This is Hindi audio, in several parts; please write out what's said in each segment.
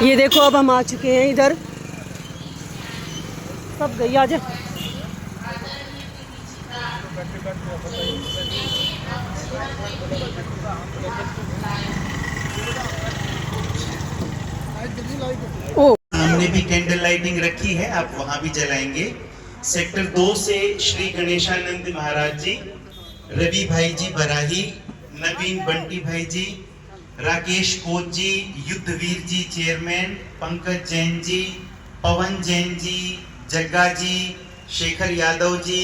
ये देखो अब हम आ चुके हैं इधर, सब गई आज। ओ हमने भी कैंडल लाइटिंग रखी है, आप वहां भी जलाएंगे। सेक्टर 2 से श्री गणेशानंद महाराज जी, रवि भाई जी बराही, नवीन बंटी भाई जी, राकेश कोच जी, युद्धवीर जी चेयरमैन, पंकज जैन जी, पवन जैन जी, जग्गा जी, शेखर यादव जी,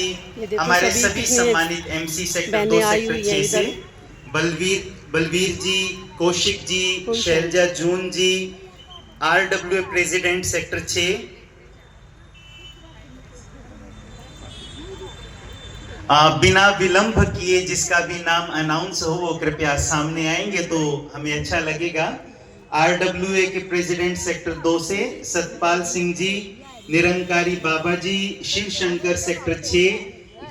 हमारे सभी सम्मानित एमसी सेक्टर 2 सेक्टर 6 से बलवीर जी, कौशिक जी, शैलजा जून जी, आरडब्ल्यू प्रेसिडेंट सेक्टर 6, बिना विलंब किए जिसका भी नाम अनाउंस हो वो कृपया सामने आएंगे तो हमें अच्छा लगेगा। आरडब्ल्यूए के प्रेसिडेंट सेक्टर 2 से सतपाल सिंह जी, निरंकारी बाबा जी, शिव शंकर सेक्टर 6,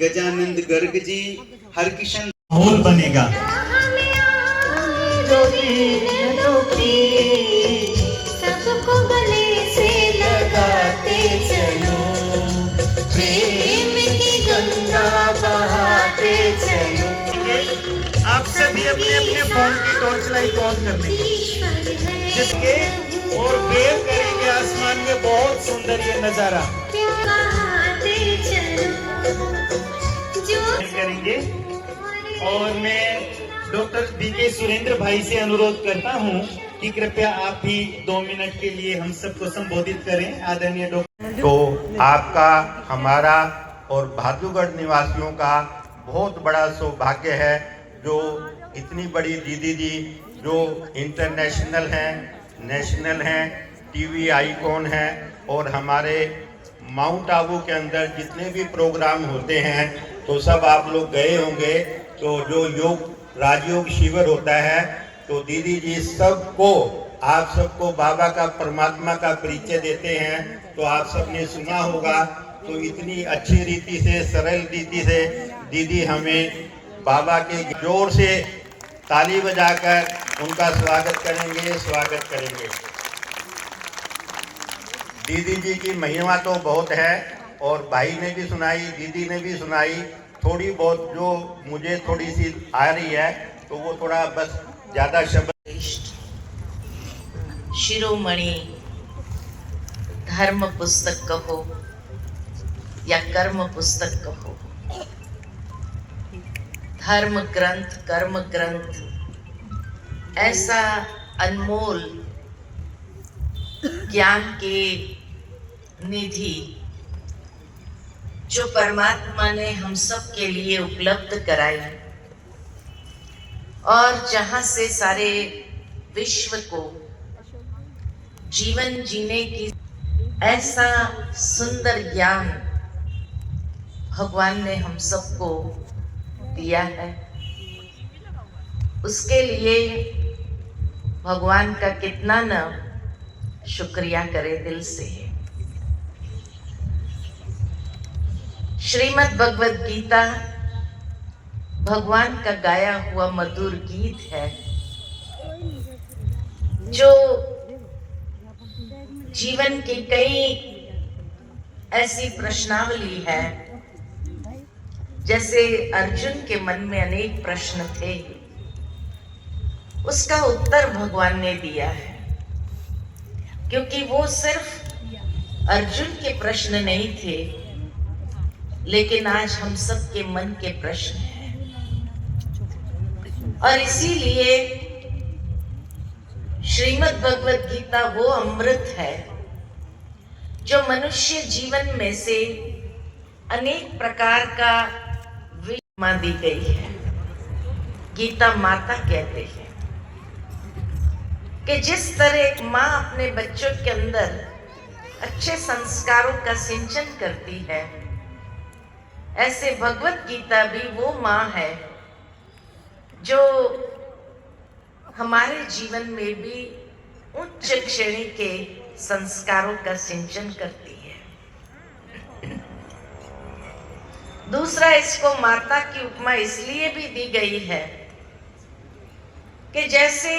गजानंद गर्ग जी, हरकिशन माहौल बनेगा। सबको गले से लगाते चलो, प्रेम की गंगा बहाते चलो। आप सभी अपने अपने फोन की टॉर्च लाइट ऑन कर लेंगे, जिसके और वेव करेंगे आसमान में, बहुत सुंदर ये नजारा करेंगे। और मैं डॉक्टर बीके सुरेंद्र भाई से अनुरोध करता हूं कि कृपया आप भी 2 मिनट के लिए हम सबको संबोधित करें। आदरणीय डॉक्टर। तो आपका, हमारा और भादुगढ़ निवासियों का बहुत बड़ा सौभाग्य है जो इतनी बड़ी दीदी जी जो इंटरनेशनल हैं, नेशनल हैं, टीवी आइकॉन हैं, और हमारे माउंट आबू के अंदर जितने भी प्रोग्राम होते हैं तो सब आप लोग गए होंगे। तो जो योग राजयोग शिविर होता है तो दीदी जी सबको, आप सबको बाबा का, परमात्मा का परिचय देते हैं, तो आप सबने सुना होगा। तो इतनी अच्छी रीति से, सरल रीति से दीदी हमें बाबा के जोर से ताली बजाकर उनका स्वागत करेंगे। दीदी जी की महिमा तो बहुत है, और भाई ने भी सुनाई, दीदी ने भी सुनाई। थोड़ी बहुत जो मुझे थोड़ी सी आ रही है तो वो थोड़ा बस ज्यादा शब्द। शिरोमणि धर्म पुस्तक कहो या कर्म पुस्तक कहो, धर्म ग्रंथ, कर्म ग्रंथ, ऐसा अनमोल ज्ञान के निधि जो परमात्मा ने हम सब के लिए उपलब्ध कराई, और जहां से सारे विश्व को जीवन जीने की ऐसा सुंदर ज्ञान भगवान ने हम सबको दिया है, उसके लिए भगवान का कितना न शुक्रिया करे दिल से। श्रीमद् भगवद गीता भगवान का गाया हुआ मधुर गीत है जो जीवन की कई ऐसी प्रश्नावली है, जैसे अर्जुन के मन में अनेक प्रश्न थे, उसका उत्तर भगवान ने दिया है, क्योंकि वो सिर्फ अर्जुन के प्रश्न नहीं थे, लेकिन आज हम सब के मन के प्रश्न हैं। और इसीलिए श्रीमद् भगवद गीता वो अमृत है जो मनुष्य जीवन में से अनेक प्रकार का विषमा दी गई है। गीता माता कहते हैं कि जिस तरह एक माँ अपने बच्चों के अंदर अच्छे संस्कारों का सिंचन करती है, ऐसे भगवत गीता भी वो माँ है जो हमारे जीवन में भी उच्च श्रेणी के संस्कारों का सिंचन करती है। दूसरा, इसको माता की उपमा इसलिए भी दी गई है कि जैसे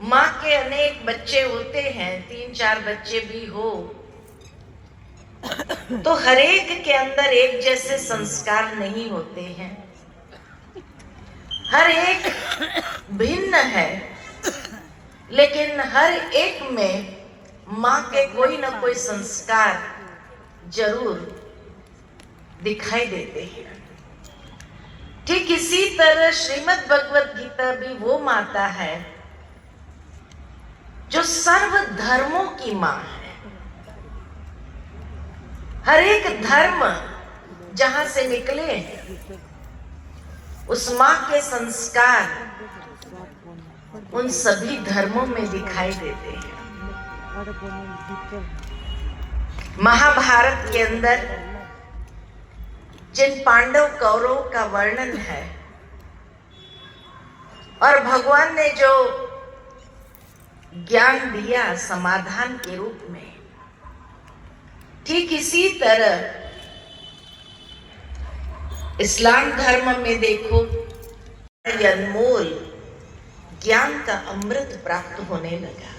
माँ के अनेक बच्चे होते हैं, 3-4 बच्चे भी हो, तो हर एक के अंदर एक जैसे संस्कार नहीं होते हैं। हर एक भिन्न है, लेकिन हर एक में माँ के कोई ना कोई संस्कार जरूर दिखाई देते हैं। ठीक इसी तरह श्रीमद् भगवत गीता भी वो माता है जो सर्व धर्मों की माँ है। हर एक धर्म जहां से निकले हैं, उस माँ के संस्कार उन सभी धर्मों में दिखाई देते हैं। महाभारत के अंदर जिन पांडव कौरव का वर्णन है और भगवान ने जो ज्ञान दिया समाधान के रूप में, ठीक इसी तरह इस्लाम धर्म में देखो, अनमोल ज्ञान का अमृत प्राप्त होने लगा।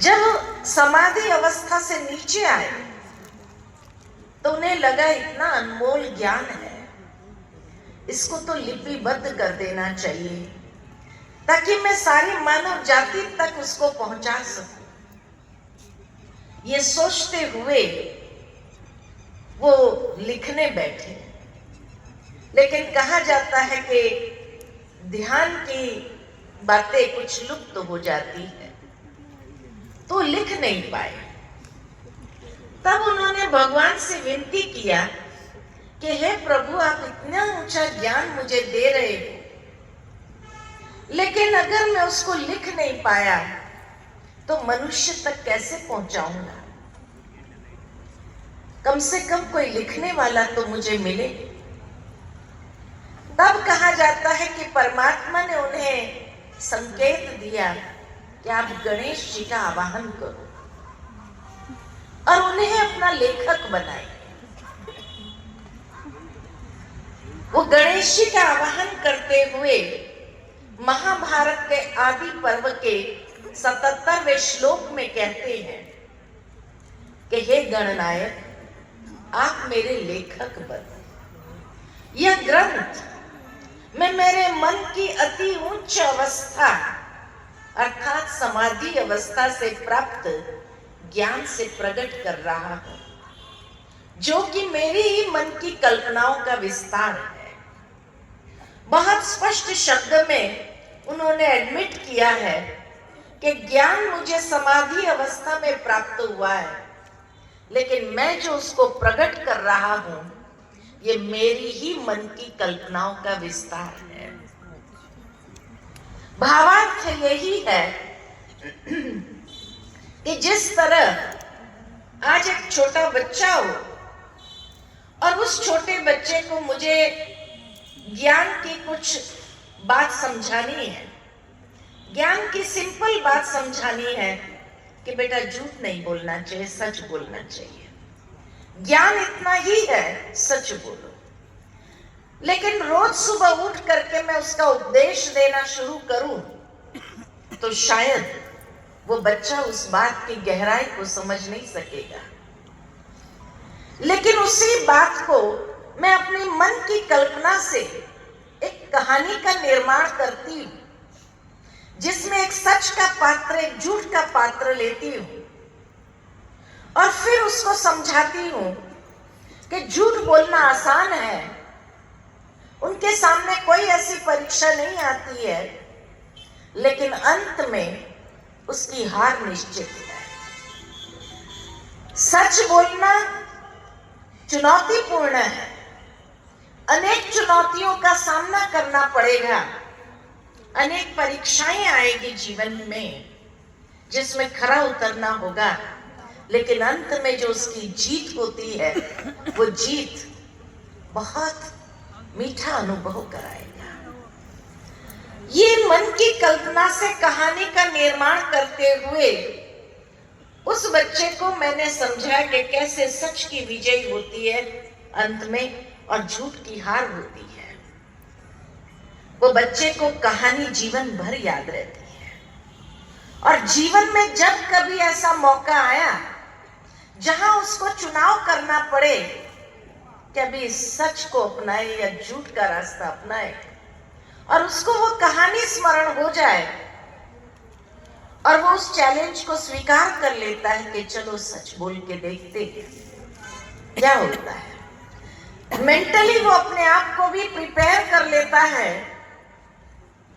जब समाधि अवस्था से नीचे आए तो उन्हें लगा इतना अनमोल ज्ञान है, इसको तो लिपिबद्ध कर देना चाहिए ताकि मैं सारी मानव जाति तक उसको पहुंचा सकूं। ये सोचते हुए वो लिखने बैठे, लेकिन कहा जाता है कि ध्यान की बातें कुछ लुप्त हो जाती है, तो लिख नहीं पाए। तब उन्होंने भगवान से विनती किया कि हे प्रभु, आप इतना ऊंचा ज्ञान मुझे दे रहे हो, लेकिन अगर मैं उसको लिख नहीं पाया तो मनुष्य तक कैसे पहुंचाऊंगा? कम से कम कोई लिखने वाला तो मुझे मिले। तब कहा जाता है कि परमात्मा ने उन्हें संकेत दिया कि आप गणेश जी का आवाहन करो और उन्हें अपना लेखक बनाए। वो गणेश जी का आवाहन करते हुए महाभारत के आदि पर्व के 77वें श्लोक में कहते हैं कि हे गणनायक, आप मेरे लेखक बनो। यह ग्रंथ मैं मेरे मन की अति उच्च अवस्था अर्थात समाधि अवस्था से प्राप्त ज्ञान से प्रकट कर रहा हूं, जो कि मेरी ही मन की कल्पनाओं का विस्तार है। बहुत स्पष्ट शब्द में उन्होंने एडमिट किया है कि ज्ञान मुझे समाधि अवस्था में प्राप्त हुआ है, लेकिन मैं जो उसको प्रकट कर रहा हूं, ये मेरी ही मन की कल्पनाओं का विस्तार है। भावार्थ यही है कि जिस तरह आज एक छोटा बच्चा हो और उस छोटे बच्चे को मुझे ज्ञान की कुछ बात समझानी है, ज्ञान की सिंपल बात समझानी है कि बेटा झूठ नहीं बोलना चाहिए, सच बोलना चाहिए। ज्ञान इतना ही है, सच बोलो। लेकिन रोज सुबह उठ करके मैं उसका उपदेश देना शुरू करूं तो शायद वो बच्चा उस बात की गहराई को समझ नहीं सकेगा। लेकिन उसी बात को मैं अपनी मन की कल्पना से एक कहानी का निर्माण करती हूं, जिसमें एक सच का पात्र एक झूठ का पात्र लेती हूं और फिर उसको समझाती हूं कि झूठ बोलना आसान है, उनके सामने कोई ऐसी परीक्षा नहीं आती है, लेकिन अंत में उसकी हार निश्चित है। सच बोलना चुनौतीपूर्ण है, अनेक चुनौतियों का सामना करना पड़ेगा, अनेक परीक्षाएं आएगी जीवन में जिसमें खरा उतरना होगा, लेकिन अंत में जो उसकी जीत होती है वो जीत बहुत मीठा अनुभव कराएगा। ये मन की कल्पना से कहानी का निर्माण करते हुए उस बच्चे को मैंने समझाया कि कैसे सच की विजय होती है अंत में और झूठ की हार होती है। वो बच्चे को कहानी जीवन भर याद रहती है। और जीवन में जब कभी ऐसा मौका आया जहां उसको चुनाव करना पड़े कि अभी सच को अपनाए या झूठ का रास्ता अपनाए, और उसको वो कहानी स्मरण हो जाए और वो उस चैलेंज को स्वीकार कर लेता है कि चलो सच बोल के देखते हैं क्या होता है। मेंटली वो अपने आप को भी प्रिपेयर कर लेता है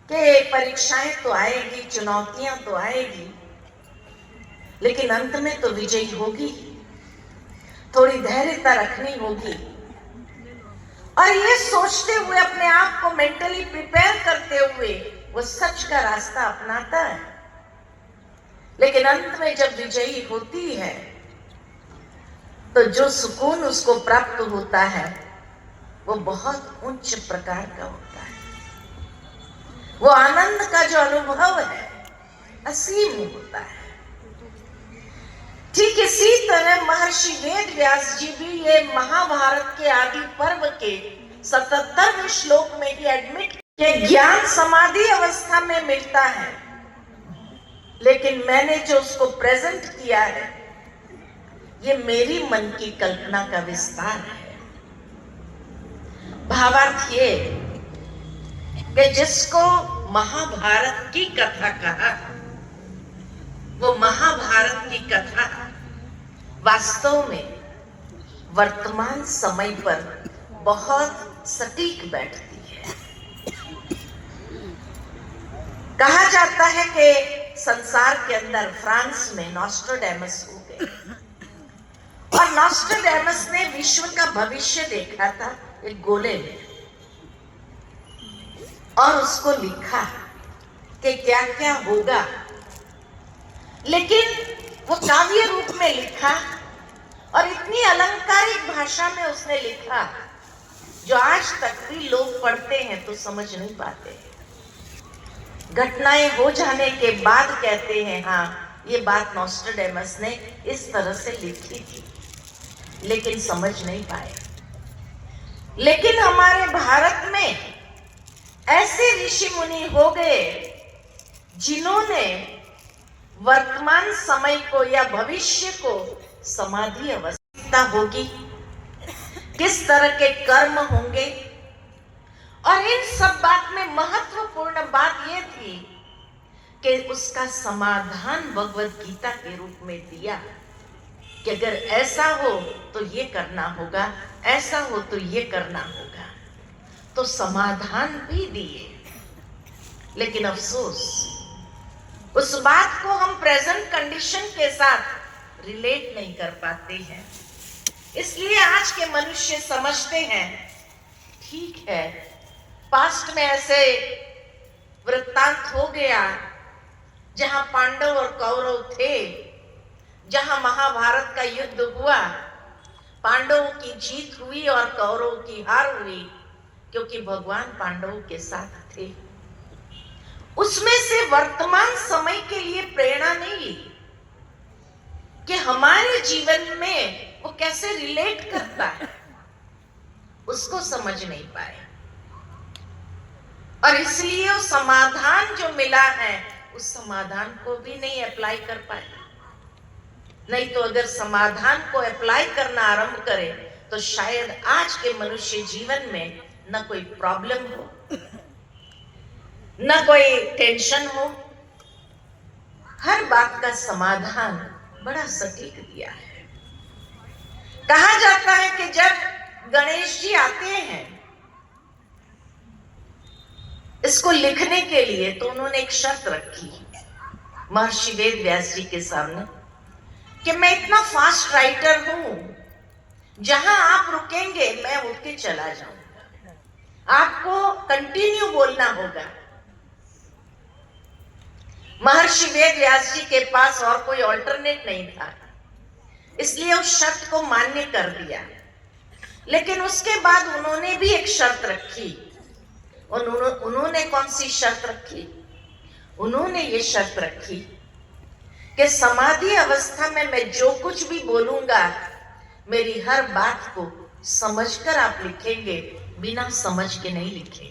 कि परीक्षाएं तो आएगी, चुनौतियां तो आएगी, लेकिन अंत में तो विजयी होगी। थोड़ी धैर्यता रखनी होगी और ये सोचते हुए अपने आप को मेंटली प्रिपेयर करते हुए वो सच का रास्ता अपनाता है। लेकिन अंत में जब विजयी होती है तो जो सुकून उसको प्राप्त होता है वो बहुत उच्च प्रकार का होता है। वो आनंद का जो अनुभव है असीम होता है। ठीक इसी तरह महर्षि वेद व्यास जी भी ये महाभारत के आदि पर्व के 77वें श्लोक में ही एडमिट कि ज्ञान समाधि अवस्था में मिलता है, लेकिन मैंने जो उसको प्रेजेंट किया है ये मेरी मन की कल्पना का विस्तार है। भावार्थ ये कि जिसको महाभारत की कथा कहा, वो महाभारत की कथा वास्तव में वर्तमान समय पर बहुत सटीक बैठती है। कहा जाता है कि संसार के अंदर फ्रांस में नॉस्ट्राडेमस हो गए और नॉस्ट्राडेमस ने विश्व का भविष्य देखा था एक गोले में, और उसको लिखा कि क्या क्या होगा, लेकिन वो काव्य रूप में लिखा और इतनी अलंकारिक भाषा में उसने लिखा जो आज तक भी लोग पढ़ते हैं तो समझ नहीं पाते। घटनाएं हो जाने के बाद कहते हैं हाँ ये बात नॉस्ट्राडेमस ने इस तरह से लिखी थी, लेकिन समझ नहीं पाए। लेकिन हमारे भारत में ऐसे ऋषि मुनि हो गए जिन्होंने वर्तमान समय को या भविष्य को समाधि अवस्था होगी, किस तरह के कर्म होंगे, और इन सब बात में महत्वपूर्ण बात यह थी कि उसका समाधान भगवत गीता के रूप में दिया कि अगर ऐसा हो तो ये करना होगा, ऐसा हो तो ये करना होगा। तो समाधान भी दिए, लेकिन अफसोस उस बात को हम प्रेजेंट कंडीशन के साथ रिलेट नहीं कर पाते हैं। इसलिए आज के मनुष्य समझते हैं ठीक है, पास्ट में ऐसे वृत्तांत हो गया जहां पांडव और कौरव थे, जहां महाभारत का युद्ध हुआ, पांडवों की जीत हुई और कौरवों की हार हुई, क्योंकि भगवान पांडवों के साथ थे। उसमें से वर्तमान समय के लिए प्रेरणा नहीं ली कि हमारे जीवन में वो कैसे रिलेट करता है, उसको समझ नहीं पाए, और इसलिए वो समाधान जो मिला है उस समाधान को भी नहीं अप्लाई कर पाए। नहीं तो अगर समाधान को अप्लाई करना आरंभ करे तो शायद आज के मनुष्य जीवन में न कोई प्रॉब्लम हो, न कोई टेंशन हो। हर बात का समाधान बड़ा सटीक दिया है। कहा जाता है कि जब गणेश जी आते हैं इसको लिखने के लिए, तो उन्होंने एक शर्त रखी महर्षि वेद व्यास जी के सामने कि मैं इतना फास्ट राइटर हूं, जहां आप रुकेंगे मैं उठ के चला जाऊंगा, आपको कंटिन्यू बोलना होगा। महर्षि वेद व्यास जी के पास और कोई ऑल्टरनेट नहीं था, इसलिए उस शर्त को मान्य कर दिया। लेकिन उसके बाद उन्होंने भी एक शर्त रखी। उन्होंने कौन सी शर्त रखी? उन्होंने ये शर्त रखी कि समाधि अवस्था में मैं जो कुछ भी बोलूंगा मेरी हर बात को समझकर आप लिखेंगे, बिना समझ के नहीं लिखेंगे।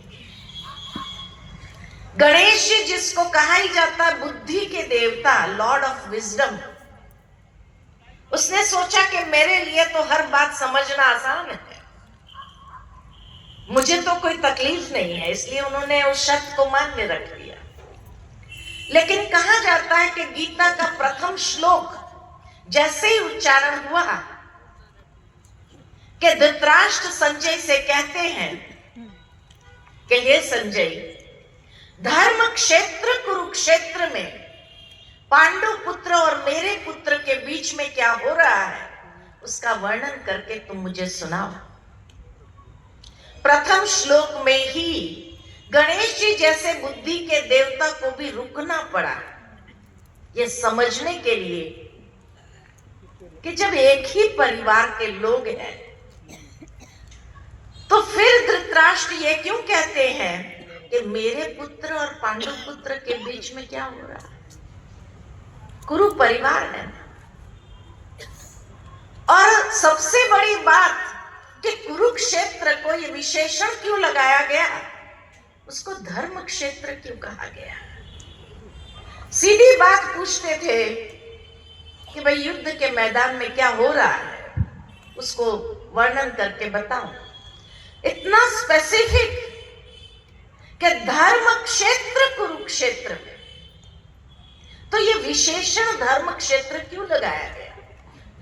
गणेश जी जिसको कहा ही जाता है बुद्धि के देवता, लॉर्ड ऑफ विजडम, उसने सोचा कि मेरे लिए तो हर बात समझना आसान है, मुझे तो कोई तकलीफ नहीं है, इसलिए उन्होंने उस शब्द को मान्य रख दिया। लेकिन कहा जाता है कि गीता का प्रथम श्लोक जैसे ही उच्चारण हुआ कि धृतराष्ट्र संजय से कहते हैं कि हे संजय, धर्म क्षेत्र कुरुक्षेत्र में पांडु पुत्र और मेरे पुत्र के बीच में क्या हो रहा है उसका वर्णन करके तुम मुझे सुनाओ। प्रथम श्लोक में ही गणेश जी जैसे बुद्धि के देवता को भी रुकना पड़ा ये समझने के लिए कि जब एक ही परिवार के लोग हैं तो फिर धृतराष्ट्र ये क्यों कहते हैं कि मेरे पुत्र और पांडु पुत्र के बीच में क्या हो रहा है? कुरु परिवार है ना। और सबसे बड़ी बात कि कुरुक्षेत्र को ये विशेषण क्यों लगाया गया, उसको धर्म क्षेत्र क्यों कहा गया? सीधी बात पूछते थे कि भाई युद्ध के मैदान में क्या हो रहा है उसको वर्णन करके बताओ। इतना स्पेसिफिक कि धर्म क्षेत्र कुरुक्षेत्र में, तो ये विशेषण धर्म क्षेत्र क्यों लगाया गया?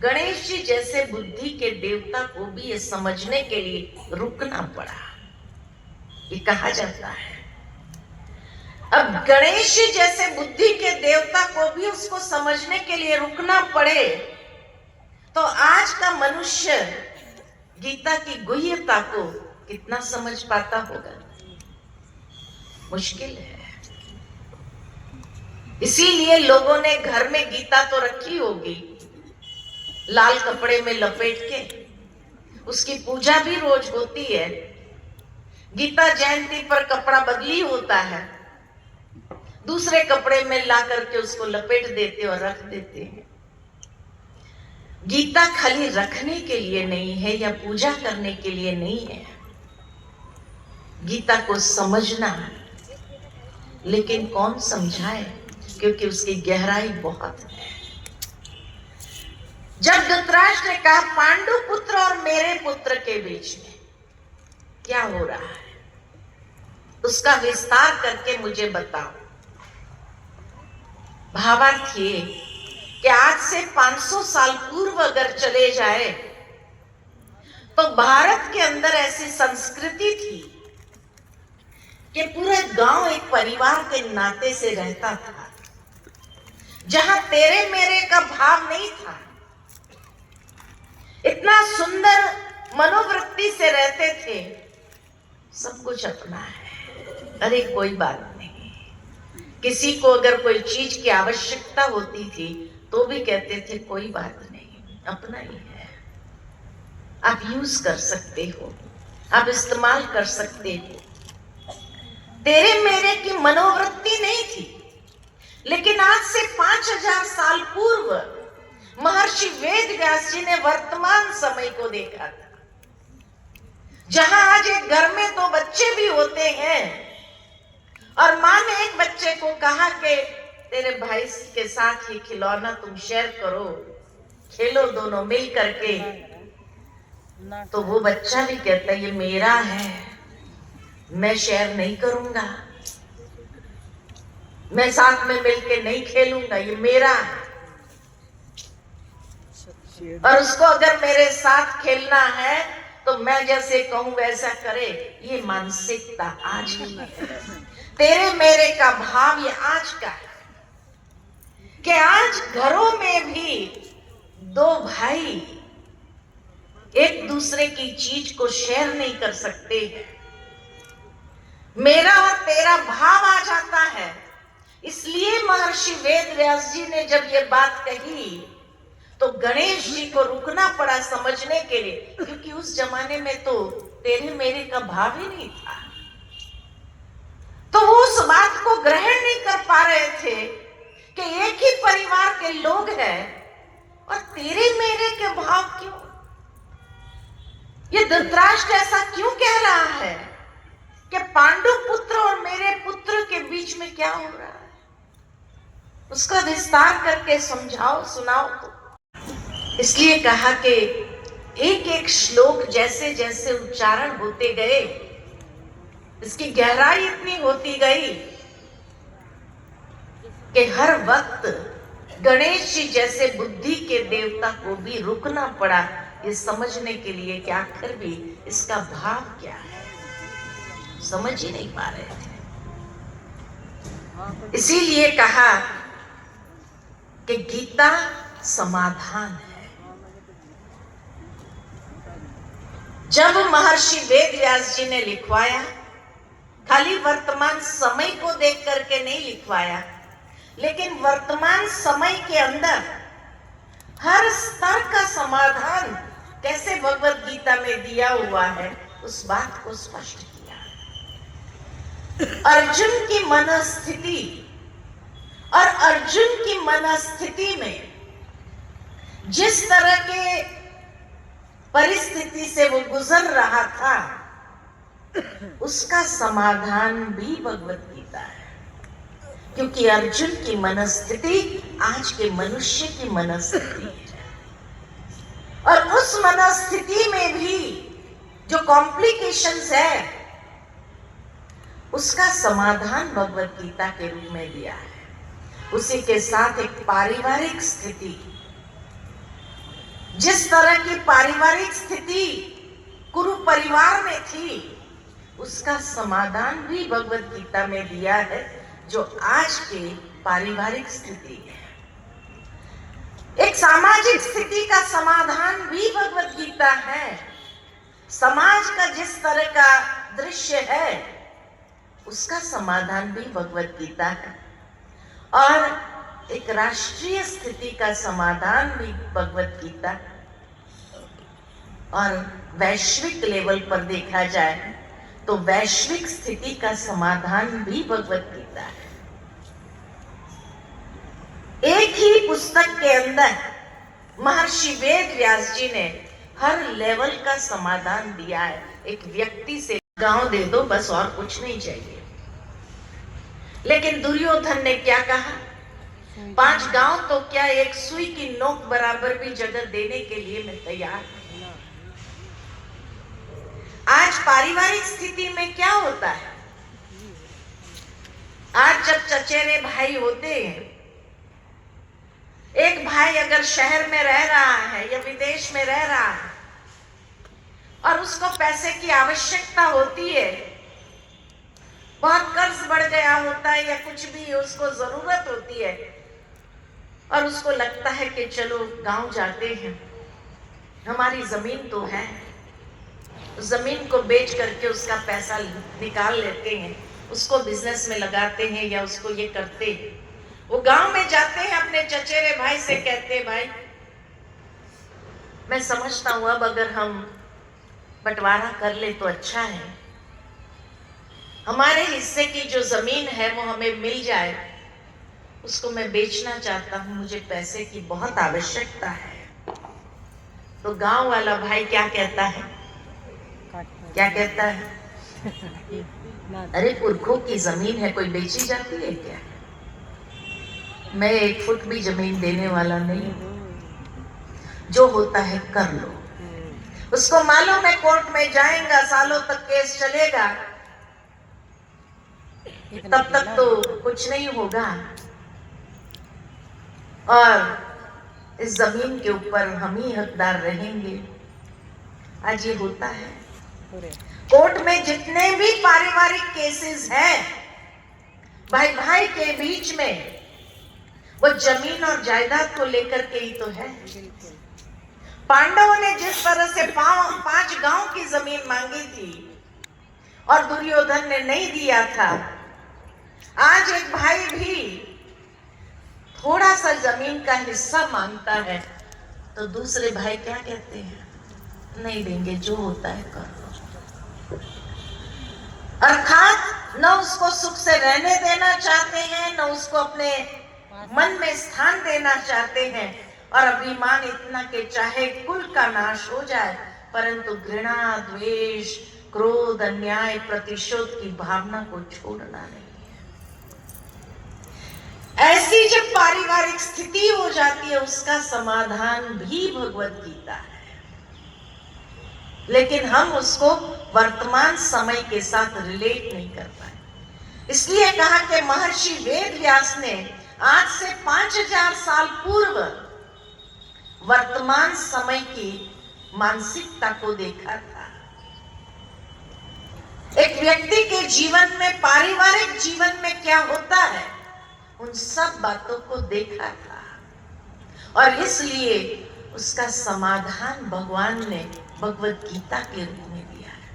गणेश जी जैसे बुद्धि के देवता को भी ये समझने के लिए रुकना पड़ा, ये कहा जाता है। अब गणेश जी जैसे बुद्धि के देवता को भी उसको समझने के लिए रुकना पड़े तो आज का मनुष्य गीता की गुह्यता को कितना समझ पाता होगा? मुश्किल है। इसीलिए लोगों ने घर में गीता तो रखी होगी लाल कपड़े में लपेट के, उसकी पूजा भी रोज होती है। गीता जयंती पर कपड़ा बदली होता है, दूसरे कपड़े में ला करके उसको लपेट देते और रख देते हैं। गीता खाली रखने के लिए नहीं है या पूजा करने के लिए नहीं है, गीता को समझना है। लेकिन कौन समझाए, क्योंकि उसकी गहराई बहुत है। जब धृतराष्ट्र ने कहा पांडु पुत्र और मेरे पुत्र के बीच में क्या हो रहा है उसका विस्तार करके मुझे बताओ। भावार्थ ये कि आज से 500 साल पूर्व अगर चले जाए तो भारत के अंदर ऐसी संस्कृति थी कि पूरे गांव एक परिवार के नाते से रहता था, जहां तेरे मेरे का भाव नहीं था। इतना सुंदर मनोवृत्ति से रहते थे, सब कुछ अपना है, अरे कोई बात नहीं। किसी को अगर कोई चीज की आवश्यकता होती थी तो भी कहते थे कोई बात नहीं, अपना ही है, आप यूज कर सकते हो, आप इस्तेमाल कर सकते हो। तेरे मेरे की मनोवृत्ति नहीं थी। लेकिन आज से 5000 साल पूर्व महर्षि वेद व्यास जी ने वर्तमान समय को देखा था, जहां आज एक घर में 2 बच्चे भी होते हैं और मां ने एक बच्चे को कहा कि तेरे भाई के साथ ये खिलौना तुम शेयर करो, खेलो दोनों मिल करके, तो वो बच्चा भी कहता है ये मेरा है, मैं शेयर नहीं करूंगा, मैं साथ में मिलके नहीं खेलूंगा, ये मेरा है। और उसको अगर मेरे साथ खेलना है तो मैं जैसे कहूं वैसा करे, ये मानसिकता आज की है। तेरे मेरे का भाव ये आज का है कि आज घरों में भी 2 भाई एक दूसरे की चीज को शेयर नहीं कर सकते हैं। मेरा और तेरा भाव आ जाता है। इसलिए महर्षि वेद व्यास जी ने जब ये बात कही तो गणेश जी को रुकना पड़ा समझने के लिए, क्योंकि उस जमाने में तो तेरे मेरे का भाव ही नहीं था। तो वो उस बात को ग्रहण नहीं कर पा रहे थे कि एक ही परिवार के लोग हैं और तेरे मेरे के भाव क्यों? ये धृतराष्ट्र ऐसा क्यों कह रहा है? कि पांडु पुत्र और मेरे पुत्र के बीच में क्या हो रहा है, उसका विस्तार करके समझाओ, सुनाओ। तो इसलिए कहा कि एक एक श्लोक जैसे जैसे उच्चारण होते गए, इसकी गहराई इतनी होती गई कि हर वक्त गणेश जी जैसे बुद्धि के देवता को भी रुकना पड़ा ये समझने के लिए कि आखिर भी इसका भाव क्या है, समझ ही नहीं पा रहे थे। इसीलिए कहा कि गीता समाधान है। जब महर्षि वेदव्यास जी ने लिखवाया, खाली वर्तमान समय को देख करके नहीं लिखवाया, लेकिन वर्तमान समय के अंदर हर स्तर का समाधान कैसे भगवत गीता में दिया हुआ है, उस बात को स्पष्ट किया। अर्जुन की मनस्थिति और अर्जुन की मनस्थिति में जिस तरह के परिस्थिति से वो गुजर रहा था, उसका समाधान भी भगवत गीता है। क्योंकि अर्जुन की मनस्थिति आज के मनुष्य की मनस्थिति है, और उस मनस्थिति में भी जो कॉम्प्लिकेशंस है, उसका समाधान भगवत गीता के रूप में दिया है। उसी के साथ एक पारिवारिक स्थिति, जिस तरह की पारिवारिक स्थिति कुरु परिवार में थी, उसका समाधान भी भगवत गीता में दिया है, जो आज के पारिवारिक स्थिति है। एक सामाजिक स्थिति का समाधान भी भगवत गीता है। समाज का जिस तरह का दृश्य है, उसका समाधान भी भगवत गीता है। और एक राष्ट्रीय स्थिति का समाधान भी भगवत गीता है। और वैश्विक लेवल पर देखा जाए तो वैश्विक स्थिति का समाधान भी भगवत गीता है। एक ही पुस्तक के अंदर महर्षि वेदव्यास जी ने हर लेवल का समाधान दिया है। एक व्यक्ति से गांव दे दो बस, और कुछ नहीं चाहिए। लेकिन दुर्योधन ने क्या कहा, 5 गांव तो क्या, एक सुई की नोक बराबर भी जगह देने के लिए मैं तैयार हूं। आज पारिवारिक स्थिति में क्या होता है, आज जब चचेरे भाई होते हैं, एक भाई अगर शहर में रह रहा है या विदेश में रह रहा है और उसको पैसे की आवश्यकता होती है, बहुत कर्ज बढ़ गया होता है या कुछ भी उसको जरूरत होती है, और उसको लगता है कि चलो गांव जाते हैं, हमारी जमीन तो है, जमीन को बेच करके उसका पैसा निकाल लेते हैं, उसको बिजनेस में लगाते हैं या उसको ये करते हैं। वो गांव में जाते हैं, अपने चचेरे भाई से कहते हैं, भाई मैं समझता हूं अब अगर हम बंटवारा कर ले तो अच्छा है, हमारे हिस्से की जो जमीन है वो हमें मिल जाए, उसको मैं बेचना चाहता हूं, मुझे पैसे की बहुत आवश्यकता है। तो गांव वाला भाई क्या कहता है, क्या कहता है, अरे पुरखों की जमीन है, कोई बेची जाती है क्या, मैं 1 फुट भी जमीन देने वाला नहीं, जो होता है कर लो। उसको मालूम है कोर्ट में जाएगा, सालों तक केस चलेगा, तब तक तो कुछ नहीं होगा, और इस जमीन के ऊपर हम ही हकदार रहेंगे। आज ये होता है कोर्ट में, जितने भी पारिवारिक केसेस हैं भाई भाई के बीच में, वो जमीन और जायदाद को लेकर के ही तो है। पांडवों ने जिस तरह से 5 गांव की जमीन मांगी थी और दुर्योधन ने नहीं दिया था, आज एक भाई भी थोड़ा सा जमीन का हिस्सा मांगता है तो दूसरे भाई क्या कहते हैं, नहीं देंगे, जो होता है कर लो। अर्थात न उसको सुख से रहने देना चाहते हैं, न उसको अपने मन में स्थान देना चाहते हैं, और अभिमान इतना कि चाहे कुल का नाश हो जाए परंतु घृणा, द्वेष, क्रोध, अन्याय, प्रतिशोध की भावना को छोड़ना नहीं है। ऐसी जब पारिवारिक स्थिति हो जाती है उसका समाधान भी भगवत गीता है, लेकिन हम उसको वर्तमान समय के साथ रिलेट नहीं कर पाए। इसलिए कहा कि महर्षि वेद व्यास ने आज से 5000 साल पूर्व वर्तमान समय की मानसिकता को देखा था। एक व्यक्ति के जीवन में, पारिवारिक जीवन में क्या होता है, उन सब बातों को देखा था और इसलिए उसका समाधान भगवान ने भगवत गीता के रूप में दिया है।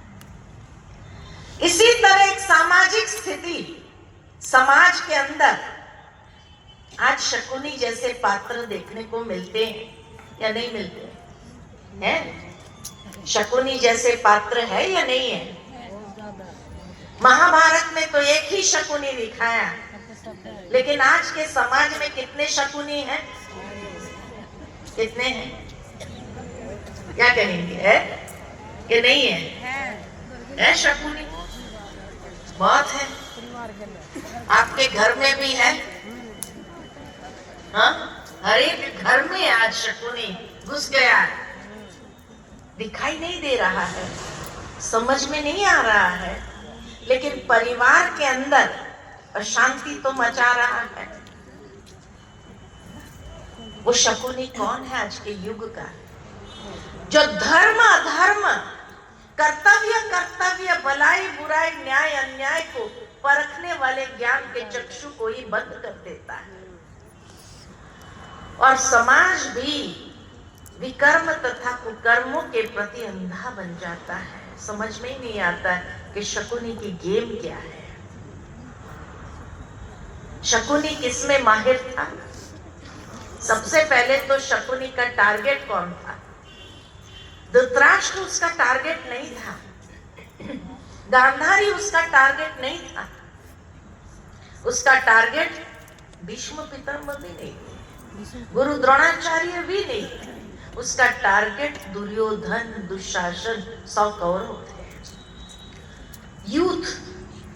इसी तरह एक सामाजिक स्थिति समाज के अंदर आज शकुनी जैसे पात्र देखने को मिलते हैं या नहीं मिलते हैं? शकुनी जैसे पात्र है या नहीं है? महाभारत में तो एक ही शकुनी दिखाया, लेकिन आज के समाज में कितने शकुनी हैं? कितने हैं? क्या कहेंगे, है कि नहीं है शकुनी? बहुत है। आपके घर में भी है? हाँ, हर एक घर में आज शकुनी घुस गया है। दिखाई नहीं दे रहा है, समझ में नहीं आ रहा है, लेकिन परिवार के अंदर अशांति तो मचा रहा है। वो शकुनी कौन है आज के युग का? जो धर्म अधर्म, कर्तव्य भलाई बुराई, न्याय अन्याय को परखने वाले ज्ञान के चक्षु को ही बंद कर देता है और समाज भी विकर्म तथा कुकर्मों के प्रति अंधा बन जाता है। समझ में ही नहीं आता कि शकुनी की गेम क्या है। शकुनी किसमें माहिर था? सबसे पहले तो शकुनी का टारगेट कौन था? धृतराष्ट्र उसका टारगेट नहीं था, गांधारी उसका टारगेट नहीं था, उसका टारगेट भीष्म पितामह भी नहीं थे, गुरु द्रोणाचार्य भी नहीं थे, उसका टारगेट दुर्योधन, दुशासन, 100 कौरव थे। यूथ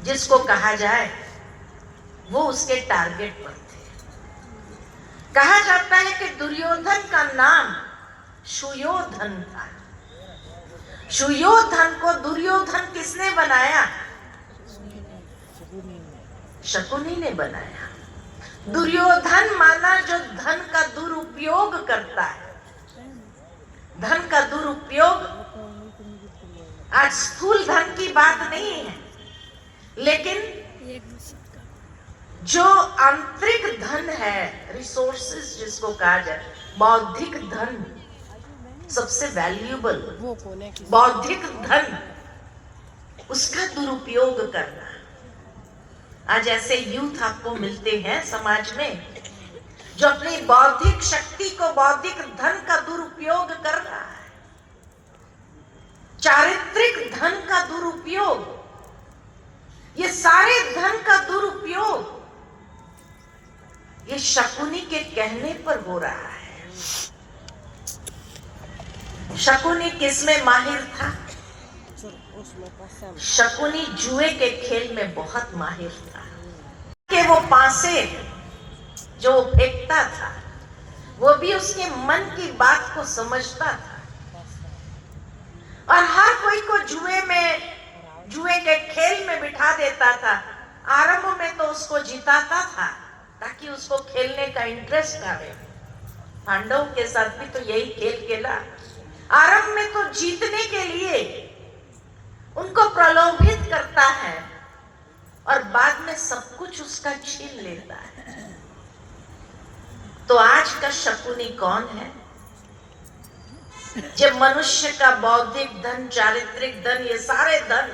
जिसको कहा जाए वो उसके टारगेट पर थे। कहा जाता है कि दुर्योधन का नाम सुयोधन था। सुयोधन को दुर्योधन किसने बनाया? शकुनी ने बनाया। दुर्योधन माना जो धन का दुरुपयोग करता है। धन का दुरुपयोग आज स्थूल धन की बात नहीं है, लेकिन जो आंतरिक धन है, रिसोर्सेज जिसको कहा जाए, बौद्धिक धन, सबसे वैल्यूएबल बौद्धिक धन, उसका दुरुपयोग करना। आज ऐसे यूथ आपको मिलते हैं समाज में जो अपनी बौद्धिक शक्ति को, बौद्धिक धन का दुरुपयोग कर रहा है। चारित्रिक धन का दुरुपयोग, ये सारे धन का दुरुपयोग ये शकुनी के कहने पर हो रहा है। शकुनी किसमें माहिर था? शकुनी जुए के खेल में बहुत माहिर था कि वो पासे जो फेंकता था वो भी उसके मन की बात को समझता था और हर कोई को जुए के खेल में बिठा देता था। आरंभ में तो उसको जिताता था ताकि उसको खेलने का इंटरेस्ट आवे। पांडवों के साथ भी तो यही खेल खेला। आरंभ में तो जीतने के लिए उनको प्रलोभित करता है और बाद में सब कुछ उसका छीन लेता है। तो आज का शकुनी कौन है? जब मनुष्य का बौद्धिक धन, चारित्रिक धन, ये सारे धन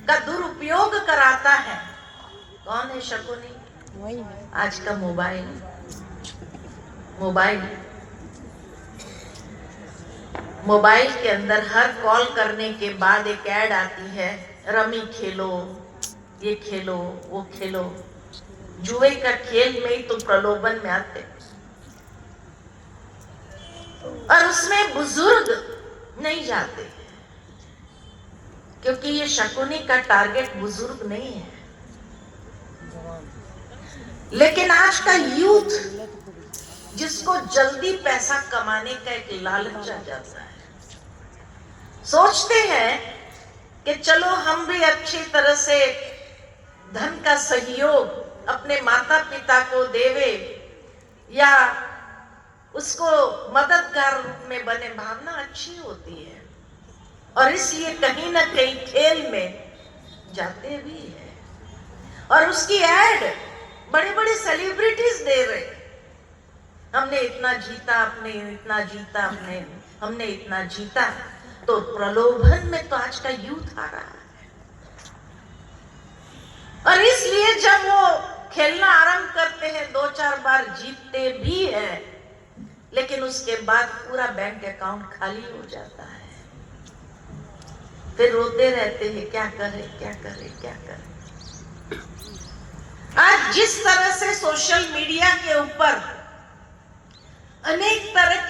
का दुरुपयोग कराता है, कौन है शकुनी? आज का मोबाइल। मोबाइल के अंदर हर कॉल करने के बाद एक ऐड आती है, रमी खेलो, ये खेलो, वो खेलो। जुए का खेल में ही तो प्रलोभन में आते और उसमें बुजुर्ग नहीं जाते। क्योंकि ये शकुनी का टारगेट बुजुर्ग नहीं है, लेकिन आज का यूथ जिसको जल्दी पैसा कमाने का एक लालच आ जाता है, सोचते हैं कि चलो हम भी अच्छी तरह से धन का सहयोग अपने माता पिता को देवे या उसको मददगार रूप में बने, भावना अच्छी होती है और इसलिए कहीं ना कहीं खेल में जाते भी है। और उसकी ऐड बड़े बड़े सेलिब्रिटीज दे रहे, हमने इतना जीता, हमने इतना जीता। तो प्रलोभन में तो आज का यूथ आ रहा है और इसलिए जब वो खेलना आरंभ करते हैं 2-4 बार जीतते भी है, लेकिन उसके बाद पूरा बैंक अकाउंट खाली हो जाता है। फिर रोते रहते हैं, क्या करें। आज जिस तरह से सोशल मीडिया के ऊपर अनेक तरह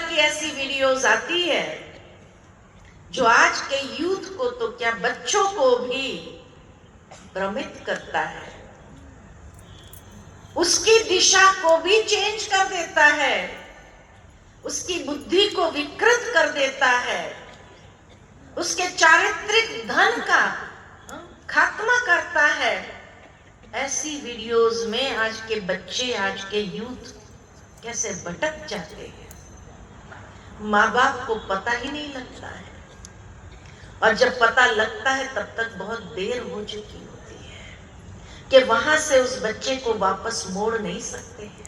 की ऐसी वीडियोस आती है जो आज के यूथ को तो क्या बच्चों को भी भ्रमित करता है, उसकी दिशा को भी चेंज कर देता है, उसकी बुद्धि को विकृत कर देता है, उसके चारित्रिक धन का खात्मा करता है। ऐसी वीडियोस में आज के बच्चे, आज के यूथ कैसे भटक जाते हैं, माँ बाप को पता ही नहीं लगता है और जब पता लगता है तब तक बहुत देर हो चुकी होती है कि वहां से उस बच्चे को वापस मोड़ नहीं सकते हैं।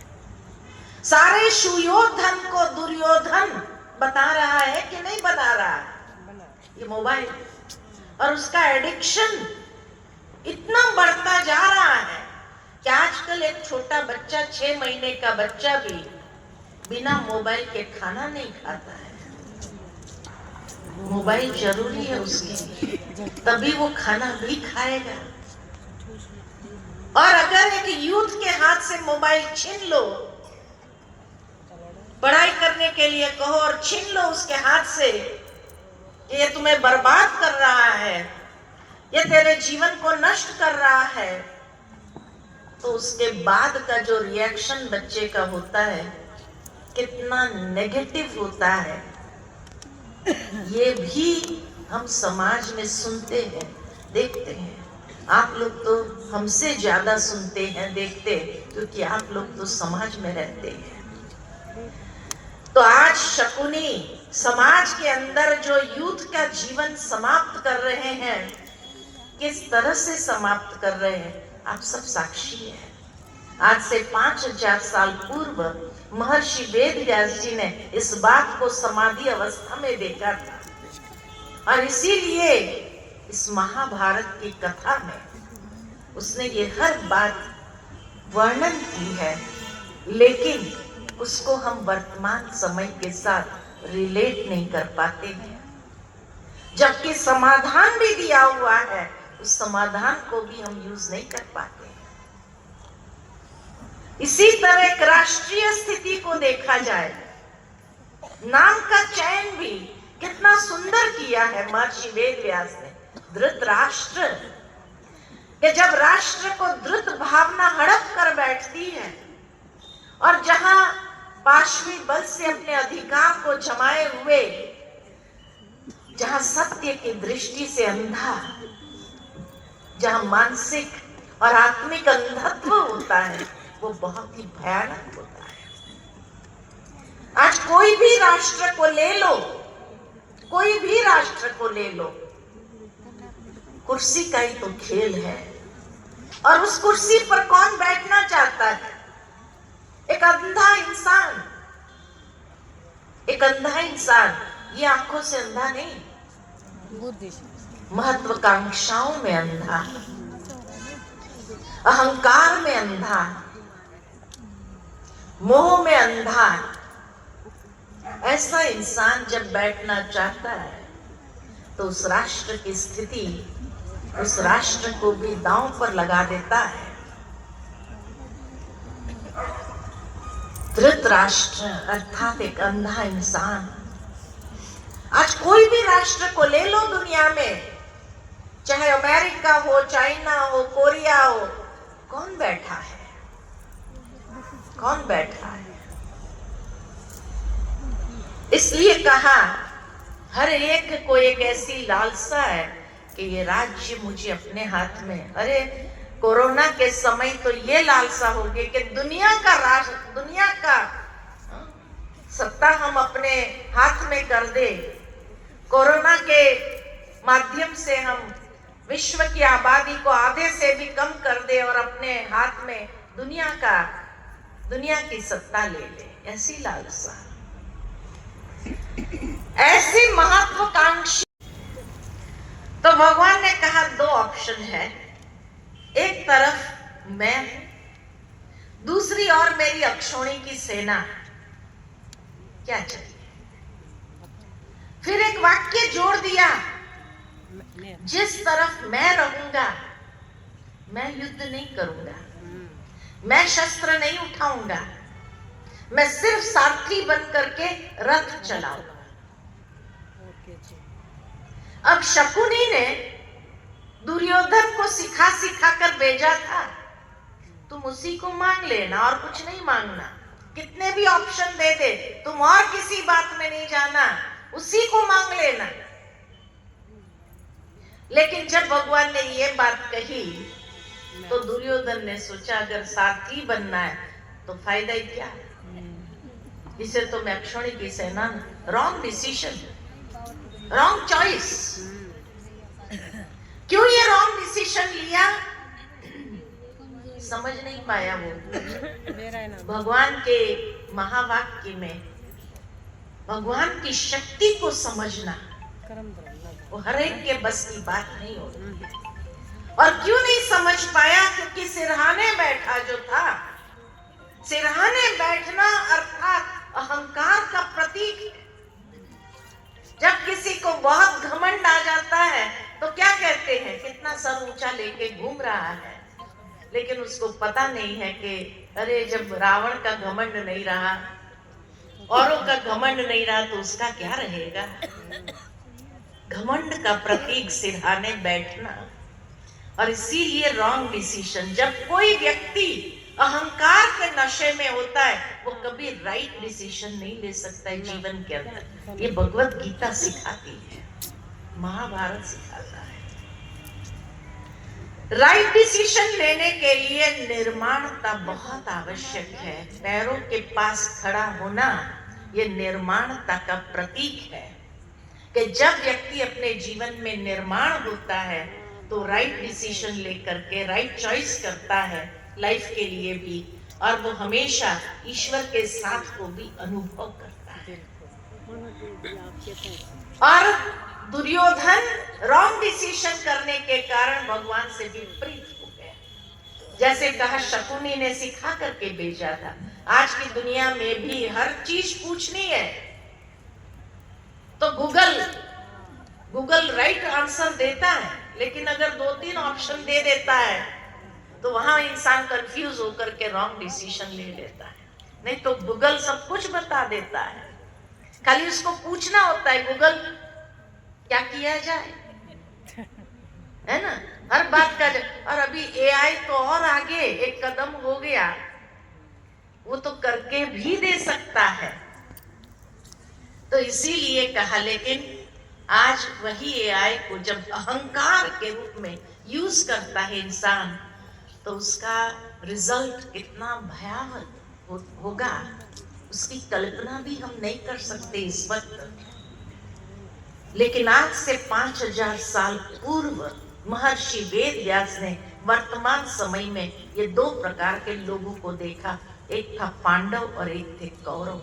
सारे सुयोधन को दुर्योधन बता रहा है कि नहीं बता रहा है ये मोबाइल, और उसका एडिक्शन इतना बढ़ता जा रहा है कि आजकल एक छोटा बच्चा, 6 महीने का बच्चा भी बिना मोबाइल के खाना नहीं खाता है। मोबाइल जरूरी है उसके लिए, तभी वो खाना भी खाएगा। और अगर एक यूथ के हाथ से मोबाइल छीन लो, पढ़ाई करने के लिए कहो और छीन लो उसके हाथ से, ये तुम्हें बर्बाद कर रहा है, ये तेरे जीवन को नष्ट कर रहा है, तो उसके बाद का जो रिएक्शन बच्चे का होता है कितना नेगेटिव होता है, ये भी हम समाज में सुनते हैं, देखते हैं। आप लोग तो हमसे ज्यादा सुनते हैं, देखते हैं, क्योंकि आप लोग तो समाज में रहते हैं। तो आज शकुनी समाज के अंदर जो यूथ का जीवन समाप्त कर रहे हैं, किस तरह से समाप्त कर रहे हैं, आप सब साक्षी हैं। आज से 5000 साल पूर्व महर्षि वेदव्यास जी ने इस बात को समाधि अवस्था में देखा था और इसीलिए इस महाभारत की कथा में उसने ये हर बात वर्णन की है, लेकिन उसको हम वर्तमान समय के साथ रिलेट नहीं कर पाते हैं। जबकि समाधान भी दिया हुआ है, उस समाधान को भी हम यूज नहीं कर पाते। इसी तरह एक राष्ट्रीय स्थिति को देखा जाए, नाम का चयन भी कितना सुंदर किया है महर्षि वेदव्यास ने, धृतराष्ट्र। कि जब राष्ट्र को धृत भावना हड़प कर बैठती है और जहां पाशवी बल से अपने अधिकार को जमाए हुए, जहां सत्य की दृष्टि से अंधा, जहां मानसिक और आत्मिक अंधत्व होता है, वो बहुत ही भयानक होता है। आज कोई भी राष्ट्र को ले लो, कोई भी राष्ट्र को ले लो, कुर्सी का ही तो खेल है। और उस कुर्सी पर कौन बैठना चाहता है? एक अंधा इंसान। एक अंधा इंसान, ये आंखों से अंधा नहीं, महत्वाकांक्षाओं में अंधा, अहंकार में अंधा, मोह में अंधा। ऐसा इंसान जब बैठना चाहता है तो उस राष्ट्र की स्थिति, उस राष्ट्र को भी दांव पर लगा देता है। धृतराष्ट्र अर्थात एक अंधा इंसान आज कोई भी राष्ट्र को ले लो दुनिया में, चाहे अमेरिका हो, चाइना हो, कोरिया हो, कौन बैठा है? कौन बैठा है? इसलिए कहा हर एक को एक ऐसी लालसा है कि ये राज्य मुझे अपने हाथ में। अरे कोरोना के समय तो ये लालसा होगी कि दुनिया का राष्ट्र, दुनिया का सत्ता हम अपने हाथ में कर दे। कोरोना के माध्यम से हम विश्व की आबादी को आधे से भी कम कर दे और अपने हाथ में दुनिया की सत्ता ले ले, ऐसी लालसा, ऐसी महत्वाकांक्षी। तो भगवान ने कहा दो ऑप्शन है, एक तरफ मैं, दूसरी ओर मेरी अक्षौणी की सेना, क्या चाहिए? फिर एक वाक्य जोड़ दिया, जिस तरफ मैं रहूंगा मैं युद्ध नहीं करूंगा, मैं शस्त्र नहीं उठाऊंगा, मैं सिर्फ सारथी बन करके रथ चलाऊंगा। अब शकुनी ने दुर्योधन को सिखा कर भेजा था, तुम उसी को मांग लेना और कुछ नहीं मांगना। कितने भी ऑप्शन दे दे, तुम और किसी बात में नहीं जाना, उसी को मांग लेना। लेकिन जब भगवान ने ये बात कही तो दुर्योधन ने सोचा अगर सारथी बनना है तो फायदा ही क्या, इसे तो मैं अक्षौणी की सेना। Wrong decision, wrong choice. क्यों ये रॉन्ग डिसीजन लिया समझ नहीं पाया वो। भगवान के महावाक्य में भगवान की शक्ति को समझना वो हर एक के बस की बात नहीं होती। और क्यों नहीं समझ पाया? क्योंकि सिरहाने बैठा जो था, सिरहाने बैठना अर्थात अहंकार का प्रतीक है। जब किसी को बहुत घमंड आ जाता है तो क्या कहते हैं, कितना सर ऊंचा लेके घूम रहा है। लेकिन उसको पता नहीं है कि अरे जब रावण का घमंड नहीं रहा, औरों का घमंड नहीं रहा, तो उसका क्या रहेगा। घमंड का प्रतीक सिरहाने बैठना। और इसीलिए रॉन्ग डिसीजन, जब कोई व्यक्ति अहंकार के नशे में होता है वो कभी राइट डिसीजन नहीं ले सकता है जीवन के अंदर। ये भगवत गीता सिखाती है, महाभारत सिखाता है। राइट डिसीजन लेने के लिए निर्माणता बहुत आवश्यक है। पैरों के पास खड़ा होना ये निर्माणता का प्रतीक है कि जब व्यक्ति अपने जीवन में निर्माण होता है तो राइट डिसीजन लेकर के राइट चॉइस करता है लाइफ के लिए भी, और वो हमेशा ईश्वर के साथ को भी अनुभव करता है। और दुर्योधन रॉन्ग डिसीजन करने के कारण भगवान से विपरीत हो गया। जैसे कहा शकुनी ने सिखा करके भेजा था। आज की दुनिया में भी हर चीज पूछनी है तो गूगल राइट आंसर देता है, लेकिन अगर 2-3 ऑप्शन दे देता है तो वहां इंसान कंफ्यूज होकर के रॉन्ग डिसीजन ले लेता है। नहीं तो गूगल सब कुछ बता देता है, खाली उसको पूछना होता है गूगल क्या किया जाए, है ना, हर बात का। और अभी एआई तो और आगे एक कदम हो गया, वो तो करके भी दे सकता है। तो इसीलिए कहा, लेकिन आज वही एआई को जब अहंकार के रूप में यूज करता है इंसान तो उसका रिजल्ट कितना भयावह होगा उसकी कल्पना भी हम नहीं कर सकते इस वक्त। लेकिन आज से 5000 साल पूर्व महर्षि वेद व्यास ने वर्तमान समय में ये 2 प्रकार के लोगों को देखा, एक था पांडव और एक थे कौरव।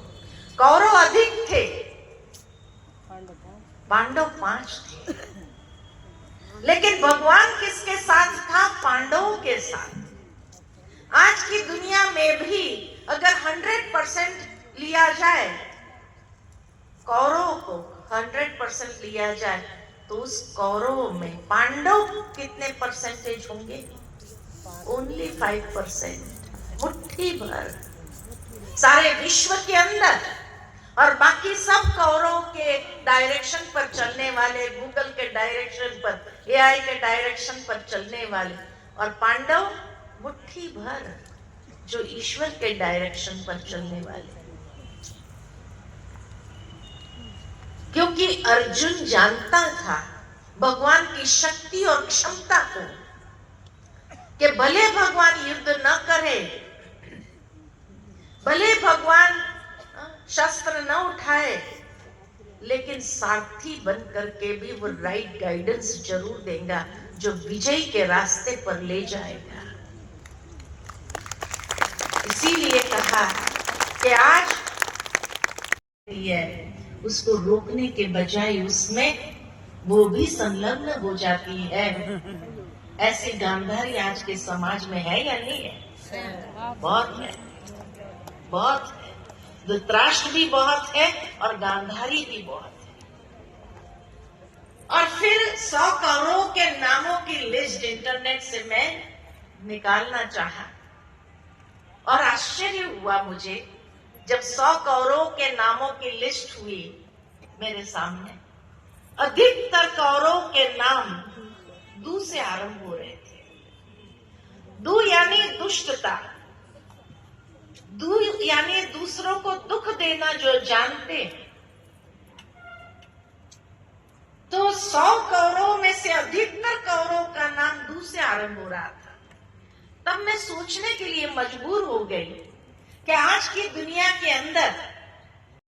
कौरव अधिक थे, पांडव 5 थे। लेकिन भगवान किसके साथ था? पांडवों के साथ। आज की दुनिया में भी अगर 100% लिया जाए, कौरवों को 100% लिया जाए तो उस कौरवों में पांडव कितने परसेंटेज होंगे? ओनली 5%, मुट्ठी भर। सारे विश्व के अंदर और बाकी सब कौरवों के डायरेक्शन पर चलने वाले, गूगल के डायरेक्शन पर, एआई के डायरेक्शन पर चलने वाले, और पांडव मुट्ठी भर जो ईश्वर के डायरेक्शन पर चलने वाले। क्योंकि अर्जुन जानता था भगवान की शक्ति और क्षमता को, कि भले भगवान युद्ध न करे, भले भगवान शस्त्र न उठाए, लेकिन सारथी बन करके भी वो राइट गाइडेंस जरूर देगा जो विजय के रास्ते पर ले जाएगा। इसीलिए कहा कि आज उसको रोकने के बजाय उसमें वो भी संलग्न हो जाती है। ऐसे गांधारी आज के समाज में है या नहीं है? बहुत है, बहुत है। धृतराष्ट्र भी बहुत है और गांधारी भी बहुत है। और फिर 100 कौरवों के नामों की लिस्ट इंटरनेट से मैं निकालना चाहा, और आश्चर्य हुआ मुझे जब 100 कौरवों के नामों की लिस्ट हुई मेरे सामने। अधिकतर कौरवों के नाम दू से आरंभ हो रहे थे। दू यानी दुष्टता, दू यानी दूसरों को दुख देना जो जानते हैं। तो 100 कौरवों में से अधिकतर कौरवों का नाम दू से आरंभ हो रहा था। तब मैं सोचने के लिए मजबूर हो गई कि आज की दुनिया के अंदर